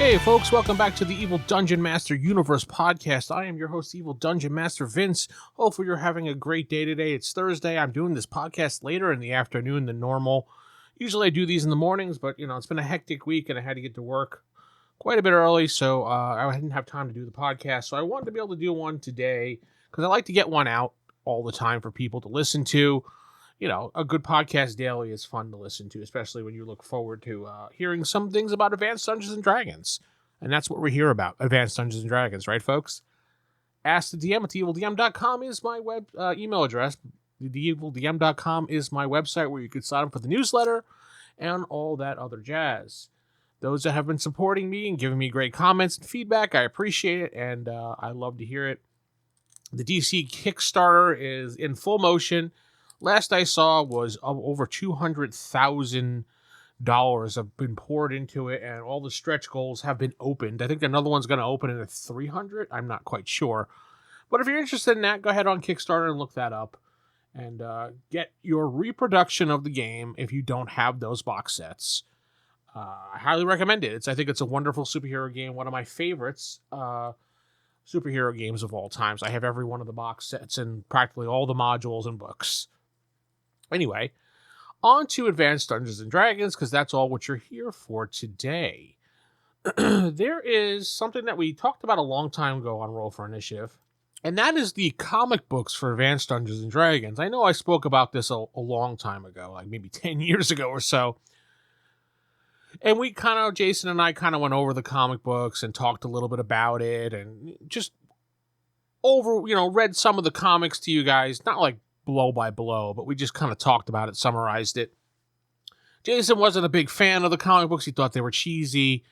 Hey folks, welcome back to the Evil Dungeon Master Universe podcast. I am your host, Evil Dungeon Master Vince. Hopefully you're having a great day today. It's Thursday. I'm doing this podcast later in the afternoon than normal. Usually I do these in the mornings, but it's been a hectic week and I had to get to work quite a bit early, so I didn't have time to do the podcast. So I wanted to be able to do one today because I like to get one out all the time for people to listen to. A good podcast daily is fun to listen to, especially when you look forward to hearing some things about Advanced Dungeons & Dragons. And that's what we're here about, Advanced Dungeons & Dragons, right, folks? Ask the DM at theevildm.com is my web email address. Theevildm.com is my website where you can sign up for the newsletter and all that other jazz. Those that have been supporting me and giving me great comments and feedback, I appreciate it, and I love to hear it. The DC Kickstarter is in full motion. Last I saw was over $200,000 have been poured into it, and all the stretch goals have been opened. I think another one's going to open at 300. I'm not quite sure. But if you're interested in that, go ahead on Kickstarter and look that up. And get your reproduction of the game if you don't have those box sets. I highly recommend it. I think it's a wonderful superhero game. One of my favorites superhero games of all times. I have every one of the box sets and practically all the modules and books. Anyway, on to Advanced Dungeons & Dragons, because that's all what you're here for today. There is something that we talked about a long time ago on Roll for Initiative, and that is the comic books for Advanced Dungeons & Dragons. I know I spoke about this a long time ago, like maybe 10 years ago or so. And Jason and I kind of went over the comic books and talked a little bit about it and just read some of the comics to you guys, not like blow by blow, but we just kind of talked about it, summarized it. Jason wasn't a big fan of the comic books. He thought they were cheesy.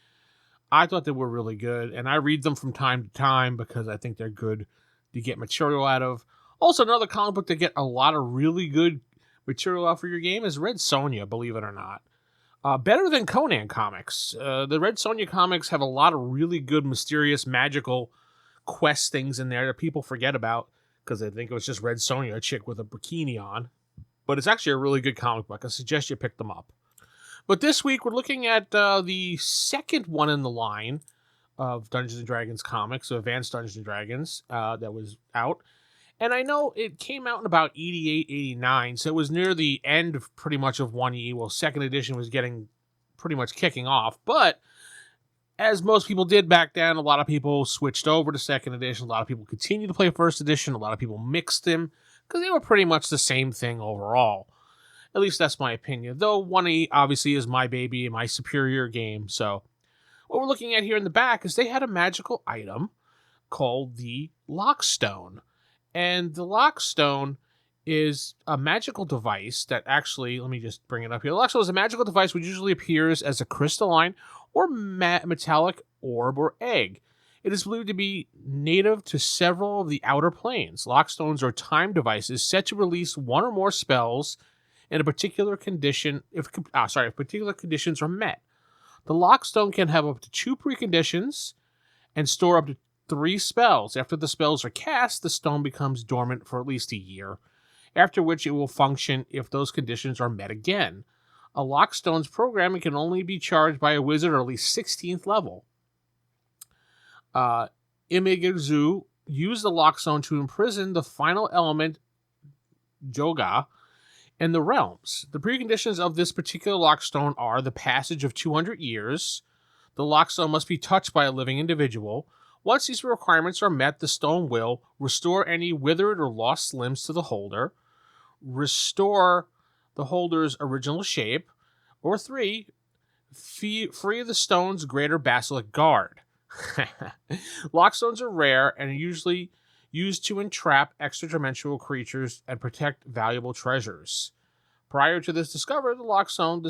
I thought they were really good, and I read them from time to time because I think they're good to get material out of. Also, another comic book to get a lot of really good material out for your game is Red Sonja, believe it or not. Better than Conan comics. The Red Sonja comics have a lot of really good, mysterious, magical quest things in there that people forget about because they think it was just Red Sonja, a chick with a bikini on. But it's actually a really good comic book. I suggest you pick them up. But this week, we're looking at the second one in the line of Dungeons & Dragons comics, so Advanced Dungeons & Dragons, that was out. And I know it came out in about 88, 89, so it was near the end of pretty much of 1E. Well, second edition was getting pretty much kicking off. But as most people did back then, a lot of people switched over to second edition. A lot of people continued to play first edition. A lot of people mixed them because they were pretty much the same thing overall. At least that's my opinion. Though 1E obviously is my baby and my superior game. So what we're looking at here in the back is they had a magical item called the Lockstone. And the Lockstone is a magical device that actually, let me just bring it up here. The Lockstone is a magical device which usually appears as a crystalline or metallic orb or egg. It is believed to be native to several of the outer planes. Lockstones are time devices set to release one or more spells in a particular condition if particular conditions are met. The Lockstone can have up to 2 preconditions and store up to 3 spells. After the spells are cast, the stone becomes dormant for at least a year, after which it will function if those conditions are met again. A Lockstone's programming can only be charged by a wizard at least 16th level. Imig Zu used the Lockstone to imprison the final element, Joga, in the realms. The preconditions of this particular Lockstone are the passage of 200 years. The Lockstone must be touched by a living individual. Once these requirements are met, the stone will restore any withered or lost limbs to the holder, restore the holder's original shape, or 3, free the stone's greater basilic guard. Lockstones are rare and are usually used to entrap extra-dimensional creatures and protect valuable treasures. Prior to this discovery of the Lockstone,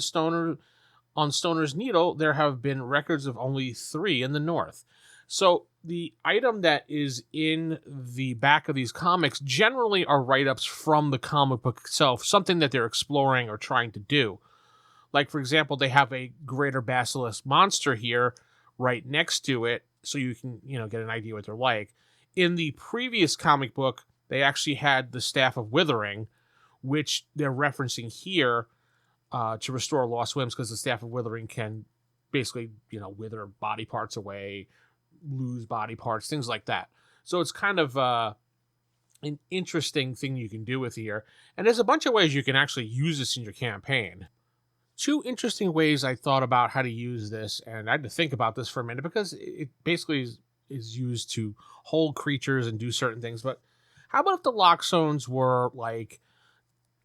on Stoner's Needle, there have been records of only 3 in the north. So the item that is in the back of these comics generally are write-ups from the comic book itself, something that they're exploring or trying to do. Like, for example, they have a greater basilisk monster here right next to it, so you can, get an idea what they're like. In the previous comic book, they actually had the Staff of Withering, which they're referencing here to restore lost limbs, because the Staff of Withering can basically, wither body parts away, lose body parts, things like that. So it's kind of an interesting thing you can do with here. And there's a bunch of ways you can actually use this in your campaign. Two interesting ways I thought about how to use this, and I had to think about this for a minute because it basically is used to hold creatures and do certain things. But how about if the Lockstones were like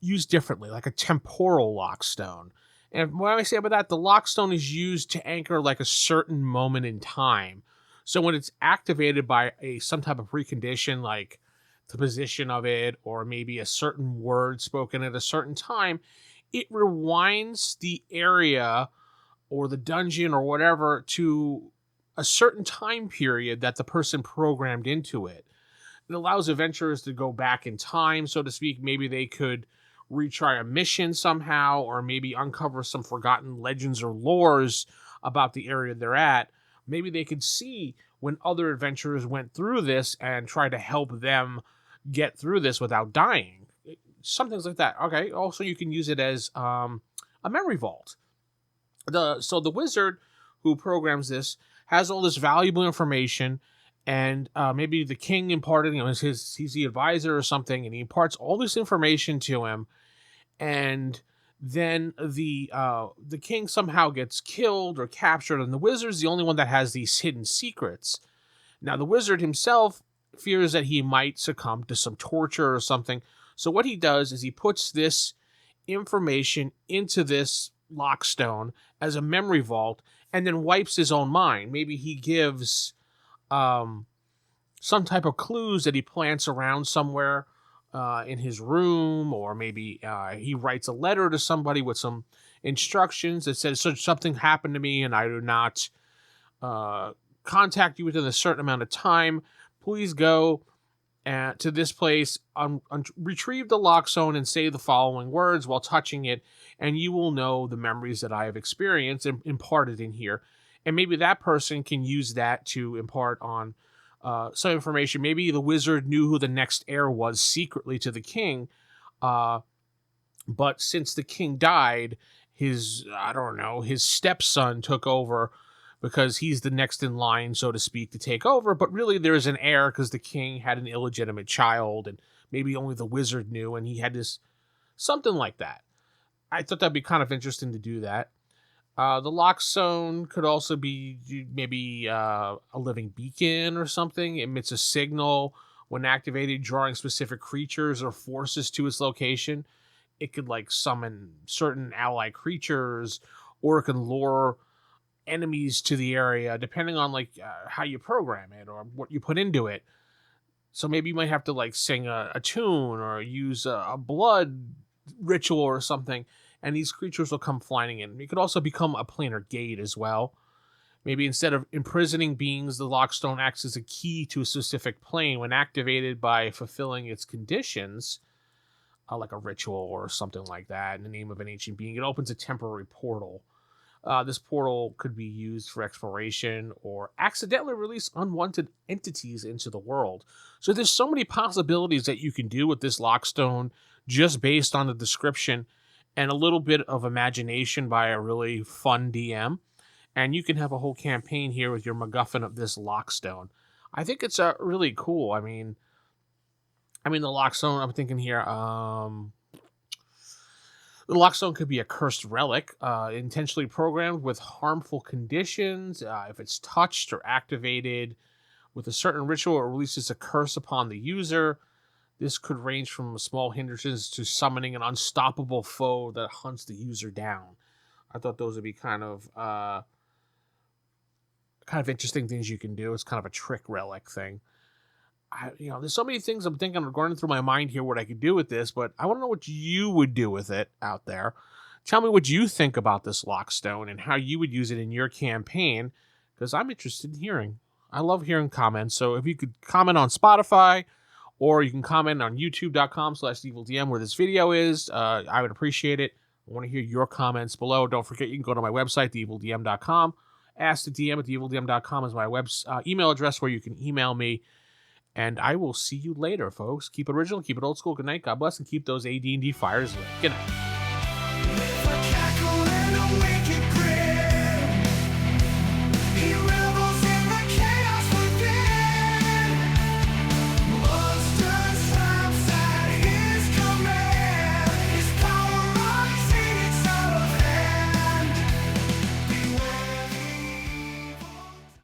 used differently, like a temporal Lockstone? And when I say about that, the Lockstone is used to anchor like a certain moment in time. So when it's activated by some type of precondition, like the position of it, or maybe a certain word spoken at a certain time, it rewinds the area or the dungeon or whatever to a certain time period that the person programmed into it. It allows adventurers to go back in time, so to speak. Maybe they could retry a mission somehow, or maybe uncover some forgotten legends or lores about the area they're at. Maybe they could see when other adventurers went through this and try to help them get through this without dying. Some things like that. Okay. Also, you can use it as a memory vault. So the wizard who programs this has all this valuable information, and maybe the king imparted, he's the advisor or something, and he imparts all this information to him, and then the king somehow gets killed or captured, and the wizard's the only one that has these hidden secrets. Now, the wizard himself fears that he might succumb to some torture or something. So what he does is he puts this information into this Lockstone as a memory vault and then wipes his own mind. Maybe he gives some type of clues that he plants around somewhere in his room, or maybe he writes a letter to somebody with some instructions that says, so something happened to me and I do not contact you within a certain amount of time. Please go to this place, retrieve the Lockstone and say the following words while touching it, and you will know the memories that I have experienced and imparted in here. And maybe that person can use that to impart on some information. Maybe the wizard knew who the next heir was secretly to the king, but since the king died, his stepson took over, because he's the next in line, so to speak, to take over. But really there's an heir because the king had an illegitimate child, and maybe only the wizard knew, and he had this, something like that. I thought that'd be kind of interesting to do that. The Lockstone could also be maybe a living beacon or something. It emits a signal when activated, drawing specific creatures or forces to its location. It could like summon certain ally creatures, or it can lure enemies to the area, depending on like how you program it or what you put into it. So maybe you might have to like sing a tune or use a blood ritual or something, and these creatures will come flying in. You could also become a planar gate as well. Maybe instead of imprisoning beings, the Lockstone acts as a key to a specific plane when activated by fulfilling its conditions, like a ritual or something like that in the name of an ancient being. It opens a temporary portal. This portal could be used for exploration or accidentally release unwanted entities into the world. So there's so many possibilities that you can do with this Lockstone just based on the description and a little bit of imagination by a really fun DM. And you can have a whole campaign here with your MacGuffin of this Lockstone. I think it's really cool. I mean, the Lockstone, I'm thinking here, the Lockstone could be a cursed relic, intentionally programmed with harmful conditions. If it's touched or activated with a certain ritual, it releases a curse upon the user. This could range from small hindrances to summoning an unstoppable foe that hunts the user down. I thought those would be kind of interesting things you can do. It's kind of a trick relic thing. There's so many things I'm thinking, going through my mind here, what I could do with this, but I want to know what you would do with it out there. Tell me what you think about this Lockstone and how you would use it in your campaign, because I'm interested in hearing. I love hearing comments, so if you could comment on Spotify, or you can comment on youtube.com/EvilDM where this video is, I would appreciate it. I want to hear your comments below. Don't forget, you can go to my website, theevildm.com. Ask the DM at theevildm.com is my email address where you can email me. And I will see you later, folks. Keep it original, keep it old school. Good night, God bless, and keep those AD&D fires lit. Good night.